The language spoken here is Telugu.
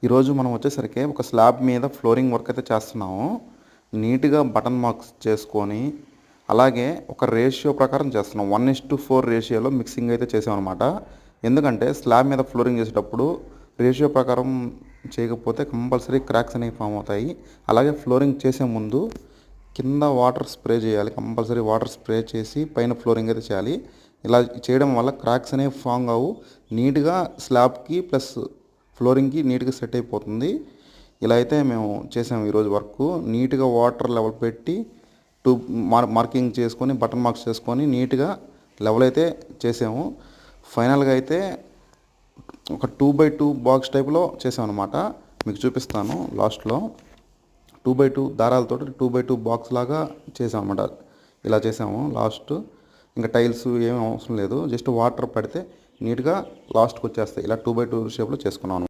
ఈరోజు మనం వచ్చేసరికి ఒక స్లాబ్ మీద ఫ్లోరింగ్ వర్క్ అయితే చేస్తున్నాము. నీట్గా బటన్ మార్క్స్ చేసుకొని అలాగే ఒక రేషియో ప్రకారం చేస్తున్నాం. 1:4 రేషియోలో మిక్సింగ్ అయితే చేసామన్నమాట. ఎందుకంటే స్లాబ్ మీద ఫ్లోరింగ్ చేసేటప్పుడు రేషియో ప్రకారం చేయకపోతే కంపల్సరీ క్రాక్స్ అనేవి ఫామ్ అవుతాయి. అలాగే ఫ్లోరింగ్ చేసే ముందు కింద వాటర్ స్ప్రే చేయాలి. కంపల్సరీ వాటర్ స్ప్రే చేసి పైన ఫ్లోరింగ్ అయితే చేయాలి. ఇలా చేయడం వల్ల క్రాక్స్ అనేవి ఫామ్ కావు. నీట్గా స్లాబ్కి ప్లస్ ఫ్లోరింగ్కి నీట్గా సెట్ అయిపోతుంది. ఇలా అయితే మేము చేసాము ఈరోజు వర్క్. నీట్గా వాటర్ లెవెల్ పెట్టి టూ మార్కింగ్ చేసుకొని బటన్ మార్క్స్ చేసుకొని నీట్గా లెవెల్ అయితే చేసాము. ఫైనల్గా అయితే ఒక 2x2 బాక్స్ టైప్లో చేసాం అనమాట. మీకు చూపిస్తాను లాస్ట్లో. 2x2 దారాలతో 2x2 బాక్స్ లాగా చేసాం అనమాట. ఇలా చేసాము లాస్ట్. ఇంకా టైల్స్ ఏమీ అవసరం లేదు, జస్ట్ వాటర్ పెడితే నీట్గా లాస్ట్కి వచ్చేస్తాయి. ఇలా 2x2 షేప్లో చేసుకున్నాను.